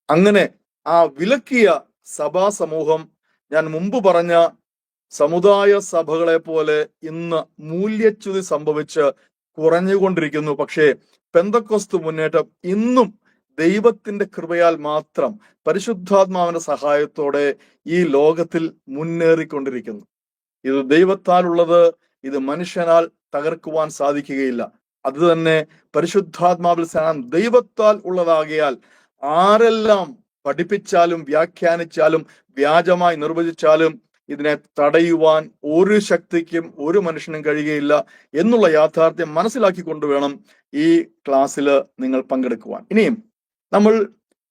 അങ്ങനെ ആ വിലക്കിയ സഭാ സമൂഹം ഞാൻ മുമ്പ് പറഞ്ഞ സമുദായ സഭകളെ പോലെ ഇന്ന് മൂല്യച്യുതി സംഭവിച്ച് കുറഞ്ഞുകൊണ്ടിരിക്കുന്നു. പക്ഷേ പെന്തക്കോസ്ത് മുന്നേറ്റം ഇന്നും ദൈവത്തിന്റെ കൃപയാൽ മാത്രം പരിശുദ്ധാത്മാവിന്റെ സഹായത്തോടെ ഈ ലോകത്തിൽ മുന്നേറിക്കൊണ്ടിരിക്കുന്നു. ഇത് ദൈവത്താൽ ഉള്ളത്, ഇത് മനുഷ്യനാൽ തകർക്കുവാൻ സാധിക്കുകയില്ല. അത് തന്നെ പരിശുദ്ധാത്മാവിൽ സ്നാനം ദൈവത്താൽ ഉള്ളതാകിയാൽ ആരെല്ലാം പഠിപ്പിച്ചാലും വ്യാഖ്യാനിച്ചാലും വ്യാജമായി നിർവചിച്ചാലും ഇതിനെ തടയുവാൻ ഒരു ശക്തിക്കും ഒരു മനുഷ്യനും കഴിയുകയില്ല എന്നുള്ള യാഥാർത്ഥ്യം മനസ്സിലാക്കിക്കൊണ്ട് വേണം ഈ ക്ലാസ്സിൽ നിങ്ങൾ പങ്കെടുക്കുവാൻ. ഇനിയും നമ്മൾ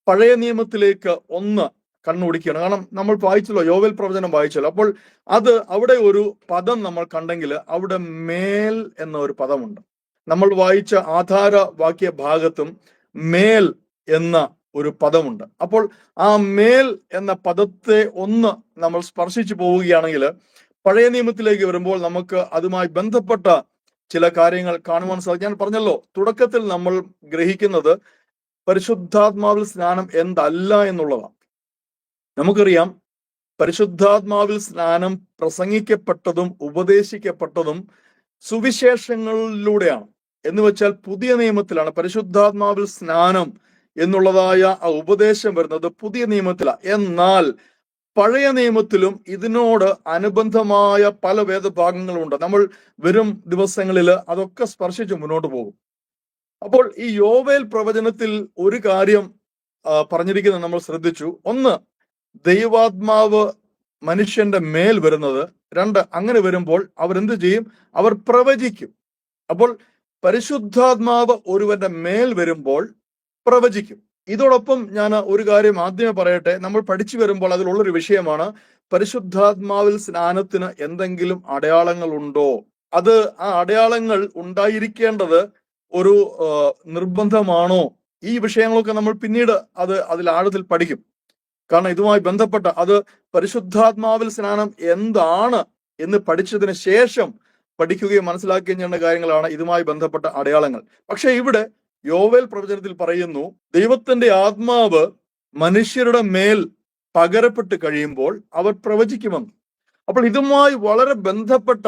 പഴയ നിയമത്തിലേക്ക് ഒന്ന് കണ്ണോടിക്കുകയാണ്. കാരണം നമ്മൾ വായിച്ചല്ലോ, യോവേൽ പ്രവചനം വായിച്ചല്ലോ. അപ്പോൾ അത് അവിടെ ഒരു പദം നമ്മൾ കണ്ടെങ്കിൽ അവിടെ മേൽ എന്ന ഒരു പദമുണ്ട്. നമ്മൾ വായിച്ച ആധാര വാക്യ ഭാഗത്തും മേൽ എന്ന ഒരു പദമുണ്ട്. അപ്പോൾ ആ മേൽ എന്ന പദത്തെ ഒന്ന് നമ്മൾ സ്പർശിച്ചു പോവുകയാണെങ്കിൽ പഴയ നിയമത്തിലേക്ക് വരുമ്പോൾ നമുക്ക് അതുമായി ബന്ധപ്പെട്ട ചില കാര്യങ്ങൾ കാണുവാൻ സാധിക്കും. ഞാൻ പറഞ്ഞല്ലോ, തുടക്കത്തിൽ നമ്മൾ ഗ്രഹിക്കുന്നത് പരിശുദ്ധാത്മാവിൽ സ്നാനം എന്തല്ല എന്നുള്ളതാണ്. നമുക്കറിയാം, പരിശുദ്ധാത്മാവിൽ സ്നാനം പ്രസംഗിക്കപ്പെട്ടതും ഉപദേശിക്കപ്പെട്ടതും സുവിശേഷങ്ങളിലൂടെയാണ്. എന്ന് വെച്ചാൽ പുതിയ നിയമത്തിലാണ് പരിശുദ്ധാത്മാവിൽ സ്നാനം എന്നുള്ളതായ ആ ഉപദേശം വരുന്നത് പുതിയ നിയമത്തിലാണ്. എന്നാൽ പഴയ നിയമത്തിലും ഇതിനോട് അനുബന്ധമായ പല വേദഭാഗങ്ങളുണ്ട്. നമ്മൾ വരും ദിവസങ്ങളിൽ അതൊക്കെ സ്പർശിച്ച് മുന്നോട്ട് പോകും. അപ്പോൾ ഈ യോവേൽ പ്രവചനത്തിൽ ഒരു കാര്യം പറഞ്ഞിരിക്കുന്നത് നമ്മൾ ശ്രദ്ധിച്ചു. ഒന്ന്, ദൈവാത്മാവ് മനുഷ്യന്റെ മേൽ വരുന്നത്. രണ്ട്, അങ്ങനെ വരുമ്പോൾ അവരെന്ത് ചെയ്യും? അവർ പ്രവചിക്കും. അപ്പോൾ പരിശുദ്ധാത്മാവ് ഒരുവന്റെ മേൽ വരുമ്പോൾ പ്രവചിക്കും. ഇതോടൊപ്പം ഞാൻ ഒരു കാര്യം ആദ്യമേ പറയട്ടെ. നമ്മൾ പഠിച്ചു വരുമ്പോൾ അതിലുള്ളൊരു വിഷയമാണ് പരിശുദ്ധാത്മാവിൽ സ്നാനത്തിന് എന്തെങ്കിലും അടയാളങ്ങൾ ഉണ്ടോ? അത് ആ അടയാളങ്ങൾ ഉണ്ടായിരിക്കേണ്ടത് ഒരു നിർബന്ധമാണോ? ഈ വിഷയങ്ങളൊക്കെ നമ്മൾ പിന്നീട് അതിൽ ആഴത്തിൽ പഠിക്കും. കാരണം ഇതുമായി ബന്ധപ്പെട്ട അത് പരിശുദ്ധാത്മാവിൽ സ്നാനം എന്താണ് എന്ന് പഠിച്ചതിന് ശേഷം പഠിക്കുകയും മനസ്സിലാക്കുകയും ചെയ്യേണ്ട കാര്യങ്ങളാണ് ഇതുമായി ബന്ധപ്പെട്ട അടയാളങ്ങൾ. പക്ഷെ ഇവിടെ യോവേൽ പ്രവചനത്തിൽ പറയുന്നു, ദൈവത്തിന്റെ ആത്മാവ് മനുഷ്യരുടെ മേൽ പകരപ്പെട്ട് കഴിയുമ്പോൾ അവർ പ്രവചിക്കുമെന്ന്. അപ്പോൾ ഇതുമായി വളരെ ബന്ധപ്പെട്ട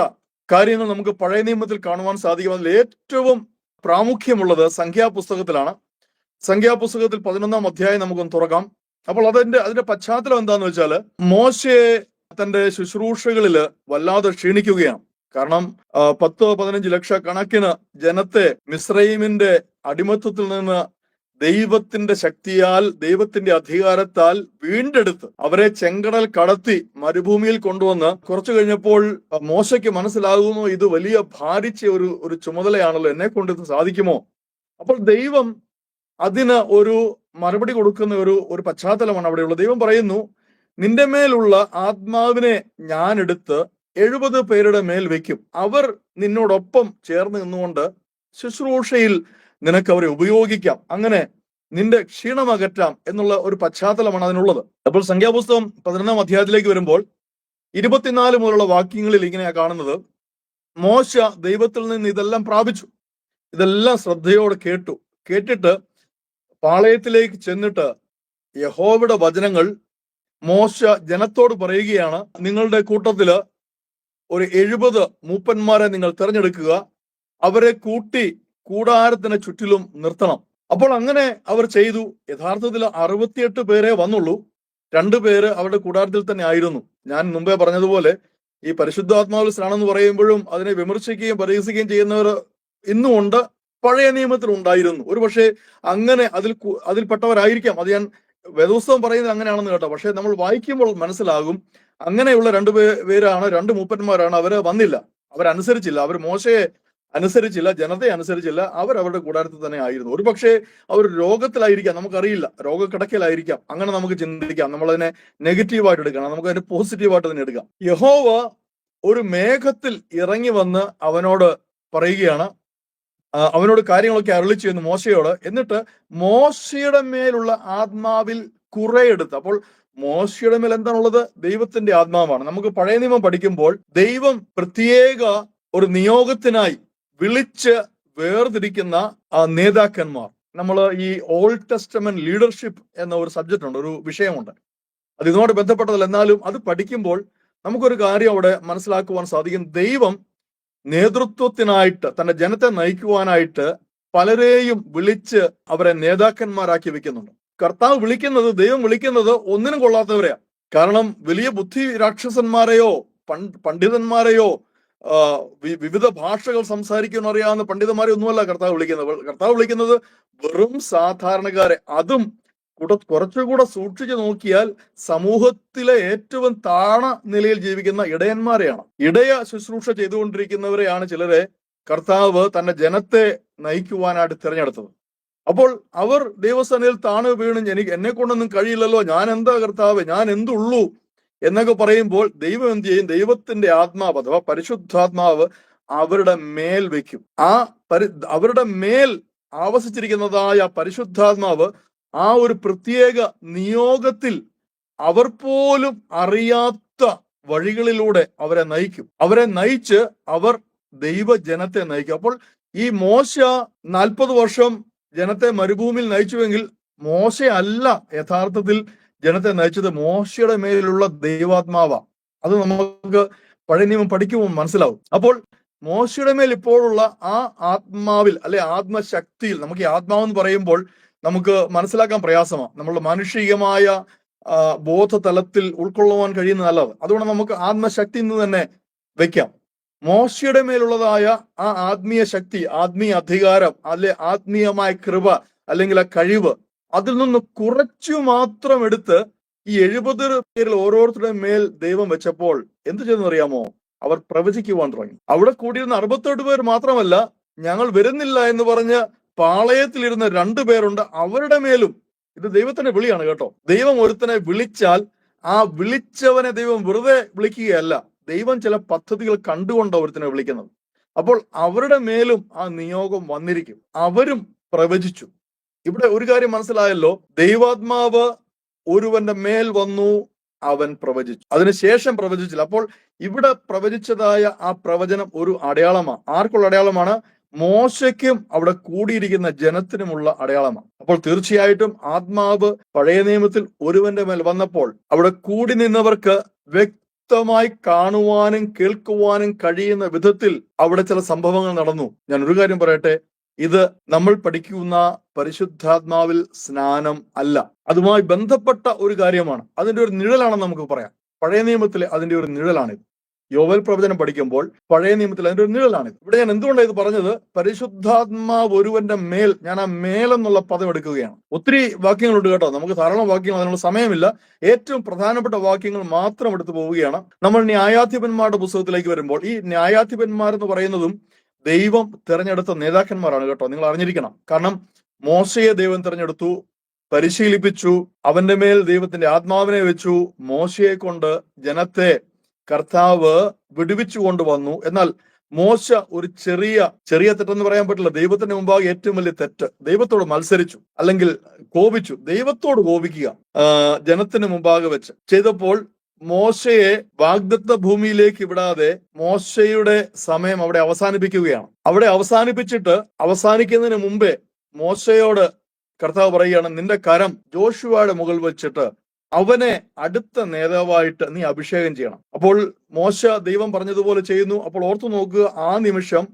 കാര്യങ്ങൾ നമുക്ക് പഴയ നിയമത്തിൽ കാണുവാൻ സാധിക്കും. അതിൽ ഏറ്റവും പ്രാമുഖ്യമുള്ളത് സംഖ്യാപുസ്തകത്തിലാണ്. സംഖ്യാപുസ്തകത്തിൽ 11-ാം അധ്യായം നമുക്കൊന്ന് തുറക്കാം. അപ്പോൾ അതിന്റെ പശ്ചാത്തലം എന്താന്ന് വെച്ചാൽ, മോശയെ തന്റെ ശുശ്രൂഷകളില് വല്ലാതെ ക്ഷീണിക്കുകയാണ്. കാരണം 10-15 ലക്ഷക്കണക്കിന് ജനത്തെ മിസ്രയീമിന്റെ അടിമത്വത്തിൽ നിന്ന് ദൈവത്തിന്റെ ശക്തിയാൽ, ദൈവത്തിന്റെ അധികാരത്താൽ വീണ്ടെടുത്ത് അവരെ ചെങ്കടൽ കടത്തി മരുഭൂമിയിൽ കൊണ്ടുവന്ന് കുറച്ചു കഴിഞ്ഞപ്പോൾ മോശയ്ക്ക് മനസ്സിലാകുന്നു, ഇത് വലിയ ഭാരിച്ച ഒരു ചുമതലയാണല്ലോ, എന്നെ കൊണ്ട് ഇത് സാധിക്കുമോ? അപ്പോൾ ദൈവം അതിന് ഒരു മറുപടി കൊടുക്കുന്ന ഒരു പശ്ചാത്തലമാണ് അവിടെയുള്ളത്. ദൈവം പറയുന്നു, നിന്റെ മേലുള്ള ആത്മാവിനെ ഞാൻ എടുത്ത് 70 പേരുടെ മേൽ വെക്കും. അവർ നിന്നോടൊപ്പം ചേർന്ന് നിന്നുകൊണ്ട് ശുശ്രൂഷയിൽ നിനക്ക് അവരെ ഉപയോഗിക്കാം. അങ്ങനെ നിന്റെ ക്ഷീണമകറ്റാം എന്നുള്ള ഒരു പശ്ചാത്തലമാണ് അതിനുള്ളത്. അപ്പോൾ സംഖ്യാപുസ്തകം 11-ാം അധ്യായത്തിലേക്ക് വരുമ്പോൾ 24 മുതലുള്ള വാക്യങ്ങളിൽ ഇങ്ങനെയാ കാണുന്നത്, മോശ ദൈവത്തിൽ നിന്ന് ഇതെല്ലാം പ്രാപിച്ചു. ഇതെല്ലാം ശ്രദ്ധയോടെ കേട്ടിട്ട് പാളയത്തിലേക്ക് ചെന്നിട്ട് യഹോവയുടെ വചനങ്ങൾ മോശ ജനത്തോട് പറയുകയാണ്, നിങ്ങളുടെ കൂട്ടത്തില് ഒരു 70 മൂപ്പന്മാരെ നിങ്ങൾ തിരഞ്ഞെടുക്കുക, അവരെ കൂട്ടി കൂടാരത്തിന് ചുറ്റിലും നിർത്തണം. അപ്പോൾ അങ്ങനെ അവർ ചെയ്തു. യഥാർത്ഥത്തിൽ 68 പേരെ വന്നുള്ളൂ. 2 പേര് അവരുടെ കൂടാരത്തിൽ തന്നെ ആയിരുന്നു. ഞാൻ മുമ്പേ പറഞ്ഞതുപോലെ ഈ പരിശുദ്ധാത്മാവിൽ സ്നാനം എന്ന് പറയുമ്പോഴും അതിനെ വിമർശിക്കുകയും പരിഹസിക്കുകയും ചെയ്യുന്നവർ ഇന്നും ഉണ്ട്, പഴയ നിയമത്തിൽ ഉണ്ടായിരുന്നു. ഒരു പക്ഷേ അങ്ങനെ അതിൽപ്പെട്ടവരായിരിക്കാം. അത് ഞാൻ വേദപുസ്തകം പറയുന്നത് അങ്ങനെയാണെന്ന് കേട്ടോ. പക്ഷെ നമ്മൾ വായിക്കുമ്പോൾ മനസ്സിലാകും, അങ്ങനെയുള്ള 2 പേരാണ്, 2 മൂപ്പന്മാരാണ്. അവര് വന്നില്ല, അവരനുസരിച്ചില്ല, അവർ മോശയെ അനുസരിച്ചില്ല, ജനതയെ അനുസരിച്ചില്ല. അവരുടെ കൂടാരത്തിൽ തന്നെ ആയിരുന്നു. ഒരു പക്ഷേ അവർ രോഗത്തിലായിരിക്കാം, നമുക്കറിയില്ല, രോഗക്കിടക്കയിലായിരിക്കാം. അങ്ങനെ നമുക്ക് ചിന്തിക്കാം. നമ്മളതിനെ നെഗറ്റീവായിട്ട് എടുക്കണം, നമുക്ക് അതിനെ പോസിറ്റീവായിട്ട് തന്നെ എടുക്കാം. യഹോവ ഒരു മേഘത്തിൽ ഇറങ്ങി വന്ന് അവനോട് പറയുകയാണ്, അവനോട് കാര്യങ്ങളൊക്കെ അരുളി ചെയ്യുന്നു മോശയോട്. എന്നിട്ട് മോശയുടെ മേലുള്ള ആത്മാവിൽ കുറെയെടുത്ത്. അപ്പോൾ മോശയുടെ മേൽ എന്താണുള്ളത്? ദൈവത്തിന്റെ ആത്മാവാണ്. നമുക്ക് പഴയ നിയമം പഠിക്കുമ്പോൾ ദൈവം പ്രത്യേക ഒരു നിയോഗത്തിനായി വിളിച്ച് വേർതിരിക്കുന്ന നേതാക്കന്മാർ, നമ്മൾ ഈ ഓൾഡ് ടെസ്റ്റമെന്റ് ലീഡർഷിപ്പ് എന്ന ഒരു സബ്ജക്റ്റ് ഉണ്ട്, ഒരു വിഷയമുണ്ട്. അത് ഇതിനോട് ബന്ധപ്പെട്ടതല്ല, എന്നാലും അത് പഠിക്കുമ്പോൾ നമുക്കൊരു കാര്യം അവിടെ മനസ്സിലാക്കുവാൻ സാധിക്കും. ദൈവം നേതൃത്വത്തിനായിട്ട്, തന്റെ ജനത്തെ നയിക്കുവാനായിട്ട് പലരെയും വിളിച്ച് അവരെ നേതാക്കന്മാരാക്കി വെക്കുന്നുണ്ട്. കർത്താവ് വിളിക്കുന്നത്, ദൈവം വിളിക്കുന്നത് ഒന്നിനും കൊള്ളാത്തവരെയാ. കാരണം വലിയ ബുദ്ധി രാക്ഷസന്മാരെയോ പണ്ഡിതന്മാരെയോ വിവിധ ഭാഷകൾ സംസാരിക്കാൻ അറിയാവുന്ന പണ്ഡിതന്മാരെ ഒന്നുമല്ല കർത്താവ് വിളിക്കുന്നത്. കർത്താവ് വിളിക്കുന്നത് വെറും സാധാരണക്കാരെ, അതും കുറച്ചുകൂടെ സൂക്ഷിച്ചു നോക്കിയാൽ സമൂഹത്തിലെ ഏറ്റവും താണ നിലയിൽ ജീവിക്കുന്ന ഇടയന്മാരെയാണ്. ഇടയ ശുശ്രൂഷ ചെയ്തുകൊണ്ടിരിക്കുന്നവരെയാണ് ചിലരെ കർത്താവ് തന്റെ ജനത്തെ നയിക്കുവാനായിട്ട് തിരഞ്ഞെടുത്തത്. അപ്പോൾ അവർ ദൈവസന്നിധിയിൽ താണു വീണ് എന്നെ കൊണ്ടൊന്നും കഴിയില്ലല്ലോ, ഞാൻ എന്താ കർത്താവ്, ഞാൻ എന്തുള്ളൂ എന്നൊക്കെ പറയുമ്പോൾ ദൈവം എന്ത് ചെയ്യും? ദൈവത്തിന്റെ ആത്മാവ് അഥവാ പരിശുദ്ധാത്മാവ് അവരുടെ മേൽ വെക്കും. അവരുടെ മേൽ ആവസിച്ചിരിക്കുന്നതായ പരിശുദ്ധാത്മാവ് ആ ഒരു പ്രത്യേക നിയോഗത്തിൽ അവർ പോലും അറിയാത്ത വഴികളിലൂടെ അവരെ നയിക്കും. അവരെ നയിച്ച് അവർ ദൈവജനത്തെ നയിക്കും. അപ്പോൾ ഈ മോശ 40 വർഷം ജനത്തെ മരുഭൂമിയിൽ നയിച്ചുവെങ്കിൽ മോശ അല്ല യഥാർത്ഥത്തിൽ ജനത്തെ നയിച്ചത്, മോശയുടെ മേലുള്ള ദൈവാത്മാവ. അത് നമുക്ക് പഴയ നിയമം പഠിക്കുമ്പോൾ മനസ്സിലാവും. അപ്പോൾ മോശയുടെ മേൽ ഇപ്പോഴുള്ള ആ ആത്മാവിൽ, അല്ലെ ആത്മശക്തിയിൽ, നമുക്ക് ഈ ആത്മാവെന്ന് പറയുമ്പോൾ നമുക്ക് മനസ്സിലാക്കാൻ പ്രയാസമാണ്. നമ്മളുടെ മാനുഷികമായ ബോധതലത്തിൽ ഉൾക്കൊള്ളുവാൻ കഴിയുന്നതല്ലത്. അതുകൊണ്ട് നമുക്ക് ആത്മശക്തി എന്ന് തന്നെ വെക്കാം. മോശയുടെ മേലുള്ളതായ ആ ആത്മീയ ശക്തി, ആത്മീയ അധികാരം, അല്ലെ ആത്മീയമായ കൃപ, അല്ലെങ്കിൽ ആ കഴിവ്, അതിൽ നിന്ന് കുറച്ചു മാത്രം എടുത്ത് ഈ 70 പേരിൽ ഓരോരുത്തരുടെ മേൽ ദൈവം വെച്ചപ്പോൾ എന്ത് ചെയ്തെന്ന് അറിയാമോ? അവർ പ്രവചിക്കുവാൻ തുടങ്ങി. അവിടെ കൂടിയിരുന്ന 68 പേർ മാത്രമല്ല, ഞങ്ങൾ വരുന്നില്ല എന്ന് പറഞ്ഞ് പാളയത്തിലിരുന്ന 2 പേരുണ്ട്, അവരുടെ മേലും. ഇത് ദൈവത്തിന്റെ വിളിയാണ് കേട്ടോ. ദൈവം ഒരുത്തനെ വിളിച്ചാൽ ആ വിളിച്ചവനെ ദൈവം വെറുതെ വിളിക്കുകയല്ല, ദൈവം ചില പദ്ധതികൾ കണ്ടുകൊണ്ട് ഒരുത്തനെ വിളിക്കുന്നത്. അപ്പോൾ അവരുടെ മേലും ആ നിയോഗം വന്നിരിക്കും. അവരും പ്രവചിച്ചു. ഇവിടെ ഒരു കാര്യം മനസ്സിലായല്ലോ, ദൈവാത്മാവ് ഒരുവന്റെ മേൽ വന്നു, അവൻ പ്രവചിച്ചു, അതിനുശേഷം പ്രവചിച്ചില്ല. അപ്പോൾ ഇവിടെ പ്രവചിച്ചതായ ആ പ്രവചനം ഒരു അടയാളമാണ്. ആർക്കുള്ള അടയാളമാണ്? മോശയ്ക്കും അവിടെ കൂടിയിരിക്കുന്ന ജനത്തിനുമുള്ള അടയാളമാണ്. അപ്പോൾ തീർച്ചയായിട്ടും ആത്മാവ് പഴയ നിയമത്തിൽ ഒരുവന്റെ മേൽ വന്നപ്പോൾ അവിടെ കൂടി നിന്നവർക്ക് വ്യക്തമായി കാണുവാനും കേൾക്കുവാനും കഴിയുന്ന വിധത്തിൽ അവിടെ ചില സംഭവങ്ങൾ നടന്നു. ഞാൻ ഒരു കാര്യം പറയട്ടെ, ഇത് നമ്മൾ പഠിക്കുന്ന പരിശുദ്ധാത്മാവിൽ സ്നാനം അല്ല, അതുമായി ബന്ധപ്പെട്ട ഒരു കാര്യമാണ്. അതിന്റെ ഒരു നിഴലാണെന്ന് നമുക്ക് പറയാം. പഴയ നിയമത്തിലെ അതിന്റെ ഒരു നിഴലാണിത്. യോവേൽ പ്രവചനം പഠിക്കുമ്പോൾ പഴയ നിയമത്തിൽ അതിന്റെ ഒരു നിഴലാണിത്. ഇവിടെ ഞാൻ എന്തുകൊണ്ടാണ് ഇത് പറഞ്ഞത്? പരിശുദ്ധാത്മാവ് ഒരുവന്റെ മേൽ, ഞാൻ ആ മേലെന്നുള്ള പദം എടുക്കുകയാണ്. ഒത്തിരി വാക്യങ്ങളുണ്ട് കേട്ടോ, നമുക്ക് ധാരാളം വാക്യങ്ങൾ, അതിനുള്ള സമയമില്ല. ഏറ്റവും പ്രധാനപ്പെട്ട വാക്യങ്ങൾ മാത്രം എടുത്തു പോവുകയാണ്. നമ്മൾ ന്യായാധിപന്മാരുടെ പുസ്തകത്തിലേക്ക് വരുമ്പോൾ, ഈ ന്യായാധിപന്മാരെന്ന് പറയുന്നതും ദൈവം തിരഞ്ഞെടുത്ത നേതാക്കന്മാരാണ് കേട്ടോ, നിങ്ങൾ അറിഞ്ഞിരിക്കണം. കാരണം മോശയെ ദൈവം തിരഞ്ഞെടുത്തു, പരിശീലിപ്പിച്ചു, അവന്റെ മേൽ ദൈവത്തിന്റെ ആത്മാവിനെ വെച്ചു, മോശയെ കൊണ്ട് ജനത്തെ കർത്താവ് വിടുവിച്ചു കൊണ്ടുവന്നു. എന്നാൽ മോശ ഒരു ചെറിയ തെറ്റെന്ന് പറയാൻ പറ്റില്ല, ദൈവത്തിന്റെ മുമ്പാകെ ഏറ്റവും വലിയ തെറ്റ്, ദൈവത്തോട് മത്സരിച്ചു, അല്ലെങ്കിൽ കോപിച്ചു. ദൈവത്തോട് കോപിക്കുക ജനത്തിന് മുമ്പാകെ വെച്ച് ചെയ്തപ്പോൾ മോശയെ വാഗ്ദത്ത ഭൂമിയിലേക്ക് വിടാതെ മോശയുടെ സമയം അവിടെ അവസാനിപ്പിക്കുകയാണ്. അവിടെ അവസാനിക്കുന്നതിന് മുമ്പേ മോശയോട് കർത്താവ് പറയുകയാണ്, നിന്റെ കരം ജോഷുവയുടെ മുകൾ വെച്ചിട്ട് അവനെ അടുത്ത നേതാവായിട്ട് നീ അഭിഷേകം ചെയ്യണം. അപ്പോൾ മോശ ദൈവം പറഞ്ഞതുപോലെ ചെയ്യുന്നു. അപ്പോൾ ഓർത്തു നോക്കുക, ആ നിമിഷം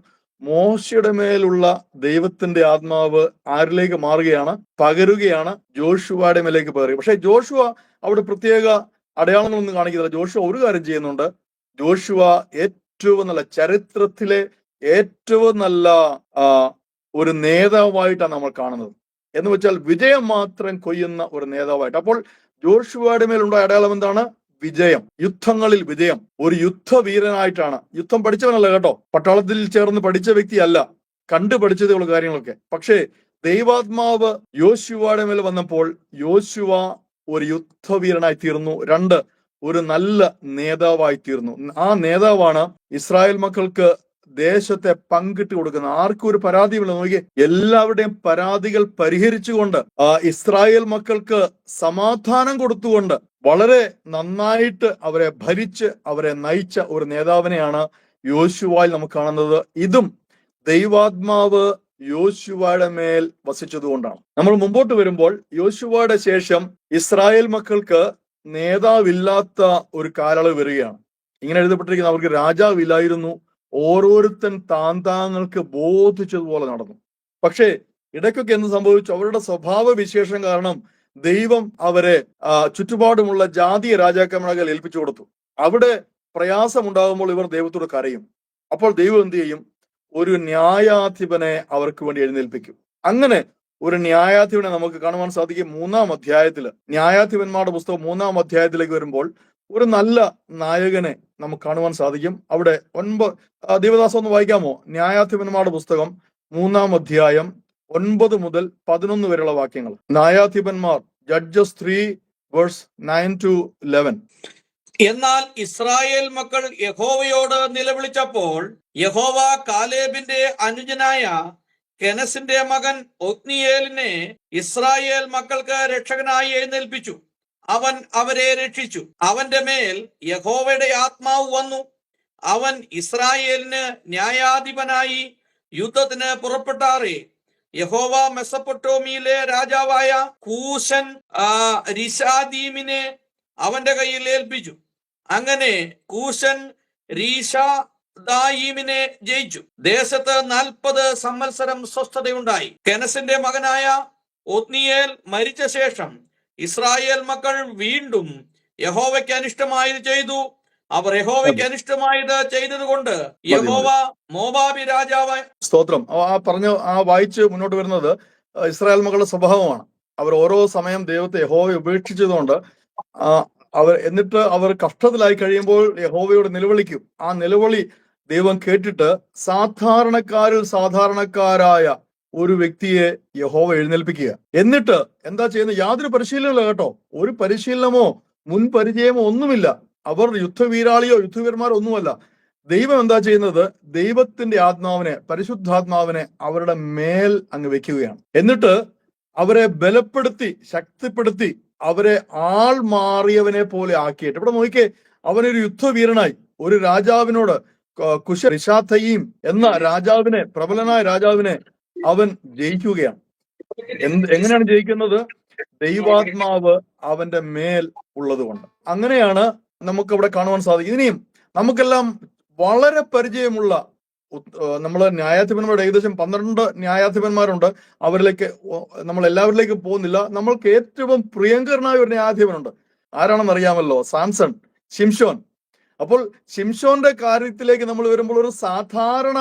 മോശയുടെ മേലുള്ള ദൈവത്തിന്റെ ആത്മാവ് ആരിലേക്ക് മാറുകയാണ്? പകരുകയാണ്, ജോഷുവയുടെ മേലേക്ക് പകരുക. പക്ഷെ ജോഷുവ അവിടെ പ്രത്യേക അടയാളങ്ങളൊന്നും കാണിക്കുന്നില്ല. ജോഷുവ ഒരു കാര്യം ചെയ്യുന്നുണ്ട്. ജോഷുവ ഏറ്റവും നല്ല, ചരിത്രത്തിലെ ഏറ്റവും നല്ല ഒരു നേതാവായിട്ടാണ് നമ്മൾ കാണുന്നത്. എന്ന് വെച്ചാൽ വിജയം മാത്രം കൊയ്യുന്ന ഒരു നേതാവായിട്ട്. അപ്പോൾ ജോഷുവയുടെ മേലുണ്ടായ അടയാളം എന്താണ്? വിജയം, യുദ്ധങ്ങളിൽ വിജയം. ഒരു യുദ്ധവീരനായിട്ടാണ്. യുദ്ധം പഠിച്ചവനല്ല കേട്ടോ, പട്ടാളത്തിൽ ചേർന്ന് പഠിച്ച വ്യക്തിയല്ല, കണ്ടു പഠിച്ചതുള്ള കാര്യങ്ങളൊക്കെ. പക്ഷേ ദൈവാത്മാവ് യോശുവയുടെ മേൽ വന്നപ്പോൾ യോശുവ ഒരു യുദ്ധവീരനായി തീർന്നു. 2, ഒരു നല്ല നേതാവായി തീർന്നു. ആ നേതാവാണ് ഇസ്രായേൽ മക്കൾക്ക് ദേശത്തെ പങ്കിട്ട് കൊടുക്കുന്നത്. ആർക്കും ഒരു പരാതിയുമില്ല. നോക്കിയേ, എല്ലാവരുടെയും പരാതികൾ പരിഹരിച്ചുകൊണ്ട് ഇസ്രായേൽ മക്കൾക്ക് സമാധാനം കൊടുത്തുകൊണ്ട് വളരെ നന്നായിട്ട് അവരെ ഭരിച്ച് അവരെ നയിച്ച ഒരു നേതാവിനെയാണ് യോശുവയിൽ നമുക്ക് കാണുന്നത്. ഇതും ദൈവാത്മാവ് യോശുവയുടെ മേൽ വസിച്ചതുകൊണ്ടാണ്. നമ്മൾ മുമ്പോട്ട് വരുമ്പോൾ യോശുവയുടെ ശേഷം ഇസ്രായേൽ മക്കൾക്ക് നേതാവില്ലാത്ത ഒരു കാലയളവ് വരികയാണ്. ഇങ്ങനെ എഴുതപ്പെട്ടിരിക്കുന്ന അവർക്ക് രാജാവില്ലായിരുന്നു, ഓരോരുത്തൻ താന്താങ്ങൾക്ക് ബോധിച്ചതുപോലെ നടന്നു. പക്ഷേ ഇടയ്ക്കൊക്കെ എന്ത് സംഭവിച്ചു? അവരുടെ സ്വഭാവ വിശേഷം കാരണം ദൈവം അവരെ ചുറ്റുപാടുമുള്ള ജാതീയ രാജാക്കന്മാരെ ഏൽപ്പിച്ചു കൊടുത്തു. അവിടെ പ്രയാസമുണ്ടാകുമ്പോൾ ഇവർ ദൈവത്തോട് കരയും. അപ്പോൾ ദൈവം എന്ത് ചെയ്യും? ഒരു ന്യായാധിപനെ അവർക്ക് വേണ്ടി എഴുന്നേൽപ്പിക്കും. അങ്ങനെ ഒരു ന്യായാധിപനെ നമുക്ക് കാണുവാൻ സാധിക്കും 3-ാം അധ്യായത്തില്. ന്യായാധിപന്മാരുടെ പുസ്തകം 3-ാം അധ്യായത്തിലേക്ക് വരുമ്പോൾ ഒരു നല്ല നായകനെ നമുക്ക് കാണുവാൻ സാധിക്കും. അവിടെ 9 ദേവദാസം ഒന്ന് വായിക്കാമോ? ന്യായാധിപന്മാരുടെ പുസ്തകം 3-ാം അധ്യായം 9 മുതൽ 11 വരെയുള്ള വാക്യങ്ങൾ. ന്യായാധിപന്മാർ, ജഡ്ജസ് 3 വേഴ്സ് 9 to 11. എന്നാൽ ഇസ്രായേൽ മക്കൾ യഹോവയോട് നിലവിളിച്ചപ്പോൾ യഹോവ കാലേബിന്റെ അനുജനായ കെനസിന്റെ മകൻ ഒത്നിയേലിനെ ഇസ്രായേൽ മക്കൾക്ക് രക്ഷകനായി എഴുന്നേൽപ്പിച്ചു. അവൻ അവരെ രക്ഷിച്ചു. അവന്റെ മേൽ യഹോവയുടെ ആത്മാവ് വന്നു. അവൻ ഇസ്രായേലിന് ന്യായാധിപനായി യുദ്ധത്തിന് പുറപ്പെട്ടാറേ യഹോവ മെസപ്പൊട്ടോമിയിലെ രാജാവായ കൂശൻ റിശാദീമിനെ അവന്റെ കയ്യിൽ ഏൽപ്പിച്ചു. അങ്ങനെ കൂശൻ രീശാദായീമിനെ ജയിച്ചു. ദേശത്ത് 40 സംവത്സരം സ്വസ്ഥതയുണ്ടായി. കെനസിന്റെ മകനായ ഒത്നിയേൽ മരിച്ച ശേഷം ഇസ്രായേൽ മക്കൾ വീണ്ടും യഹോവയ്ക്ക് അനിഷ്ടമായത് ചെയ്തു. അവർ യഹോവയ്ക്ക് അനിഷ്ടമായത് ചെയ്തത് കൊണ്ട് യഹോവ മോവാബി രാജാവായ സ്തോത്രം. വായിച്ച് മുന്നോട്ട് വരുന്നത് ഇസ്രായേൽ മക്കളുടെ സ്വഭാവമാണ്. അവർ ഓരോ സമയം ദൈവത്തെ യഹോവയെ ഉപേക്ഷിച്ചതുകൊണ്ട് എന്നിട്ട് അവർ കഷ്ടത്തിലായി കഴിയുമ്പോൾ യഹോവയോട് നിലവിളിക്കും. ആ നിലവിളി ദൈവം കേട്ടിട്ട് സാധാരണക്കാരിൽ സാധാരണക്കാരായ ഒരു വ്യക്തിയെ യഹോവ എഴുന്നേൽപ്പിക്കുക. എന്നിട്ട് എന്താ ചെയ്യുന്നത്? യാതൊരു പരിശീലനമില്ല കേട്ടോ. ഒരു പരിശീലനമോ മുൻ പരിചയമോ ഒന്നുമില്ല. അവർ യുദ്ധവീരാളിയോ യുദ്ധവീരന്മാരോ ഒന്നുമല്ല. ദൈവം എന്താ ചെയ്യുന്നത്? ദൈവത്തിന്റെ ആത്മാവിനെ, പരിശുദ്ധാത്മാവിനെ അവരുടെ മേൽ അങ്ങ് വെക്കുകയാണ്. എന്നിട്ട് അവരെ ബലപ്പെടുത്തി ശക്തിപ്പെടുത്തി അവരെ ആൾ മാറിയവനെ പോലെ ആക്കിയിട്ട്, ഇവിടെ നോക്കിക്കേ, അവനൊരു യുദ്ധവീരനായി ഒരു രാജാവിനോട് റിശാത്തയീം എന്ന രാജാവിനെ, പ്രബലനായ രാജാവിനെ അവൻ ജയിക്കുകയാണ്. എങ്ങനെയാണ് ജയിക്കുന്നത്? ദൈവാത്മാവ് അവന്റെ മേൽ ഉള്ളത് കൊണ്ട്. അങ്ങനെയാണ് നമുക്ക് അവിടെ കാണുവാൻ സാധിക്കും. ഇനിയും നമുക്കെല്ലാം വളരെ പരിചയമുള്ള നമ്മൾ ന്യായാധിപന്മാരുടെ ഏകദേശം 12 ന്യായാധിപന്മാരുണ്ട്. അവരിലേക്ക് നമ്മൾ എല്ലാവരിലേക്കും പോകുന്നില്ല. നമ്മൾക്ക് ഏറ്റവും പ്രിയങ്കരനായ ഒരു ന്യായാധിപനുണ്ട്. ആരാണെന്ന് അറിയാമല്ലോ? സാംസൺ, ശിംശോൻ. അപ്പോൾ ശിംശോന്റെ കാര്യത്തിലേക്ക് നമ്മൾ വരുമ്പോൾ ഒരു സാധാരണ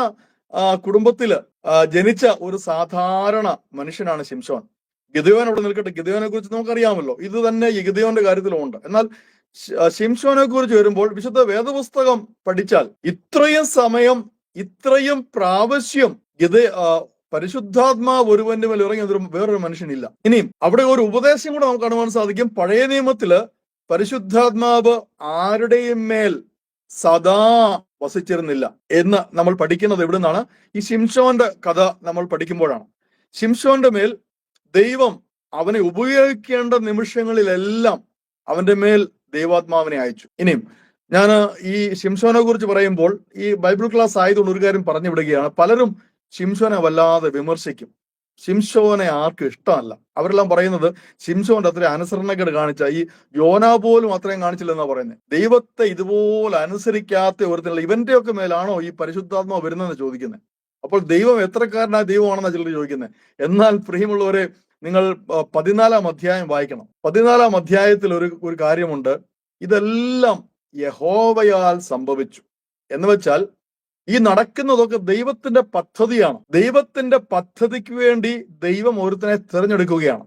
കുടുംബത്തില് ജനിച്ച ഒരു സാധാരണ മനുഷ്യനാണ് ശിംശോൻ. ഗിദെയോൻ അവിടെ നിൽക്കട്ടെ, ഗിദെയോനെ കുറിച്ച് നമുക്കറിയാമല്ലോ. ഇത് തന്നെ ഈ ഗിദെയോന്റെ കാര്യത്തിലും ഉണ്ട്. എന്നാൽ ശിംശോനെ കുറിച്ച് വരുമ്പോൾ വിശുദ്ധ വേദപുസ്തകം പഠിച്ചാൽ ഇത്രയും സമയം, ഇത്രയും പ്രാവശ്യം പരിശുദ്ധാത്മാവ് ഒരുവന്റെ മേൽ ഇറങ്ങി വേറൊരു മനുഷ്യനില്ല. ഇനിയും അവിടെ ഒരു ഉപദേശം കൂടെ നമുക്ക് കാണുവാൻ സാധിക്കും. പഴയ നിയമത്തില് പരിശുദ്ധാത്മാവ് ആരുടെയും മേൽ സദാ വസിച്ചിരുന്നില്ല എന്ന് നമ്മൾ പഠിക്കുന്നത് എവിടെ നിന്നാണ്? ഈ ശിംശോന്റെ കഥ നമ്മൾ പഠിക്കുമ്പോഴാണ്. ശിംശോന്റെ മേൽ ദൈവം അവനെ ഉപയോഗിക്കേണ്ട നിമിഷങ്ങളിലെല്ലാം അവന്റെ മേൽ ദൈവാത്മാവിനെ അയച്ചു. ഇനിയും ഞാൻ ഈ ശിംശോനെ കുറിച്ച് പറയുമ്പോൾ ഈ ബൈബിൾ ക്ലാസ് ആയതുകൊണ്ട് ഒരു കാര്യം പറഞ്ഞു വിടുകയാണ്. പലരും ശിംശോനെ വല്ലാതെ വിമർശിക്കും. ശിംശോനെ ആർക്കും ഇഷ്ടമല്ല. അവരെല്ലാം പറയുന്നത് ശിംശോന്റെ അത്രയും അനുസരണക്കേട് കാണിച്ച, ഈ യോന പോലും അത്രയും കാണിച്ചില്ലെന്നാ പറയുന്നത്. ദൈവത്തെ ഇതുപോലെ അനുസരിക്കാത്ത ഒരുത്തല്ല ഇവന്റെ ഒക്കെ മേലാണോ ഈ പരിശുദ്ധാത്മാവ് വരുന്നതെന്ന് ചോദിക്കുന്നത്. അപ്പോൾ ദൈവം എത്രക്കാരനായ ദൈവമാണെന്നാ ചിലർ ചോദിക്കുന്നത്. എന്നാൽ പ്രിയമുള്ളവരെ, നിങ്ങൾ 14-ാം അധ്യായം വായിക്കണം. 14-ാം അധ്യായത്തിൽ ഒരു കാര്യമുണ്ട്. ഇതെല്ലാം യഹോവയാൽ സംഭവിച്ചു എന്ന് വെച്ചാൽ ഈ നടക്കുന്നതൊക്കെ ദൈവത്തിന്റെ പദ്ധതിയാണ്. ദൈവത്തിന്റെ പദ്ധതിക്ക് വേണ്ടി ദൈവം ഒരുത്തനെ തിരഞ്ഞെടുക്കുകയാണ്.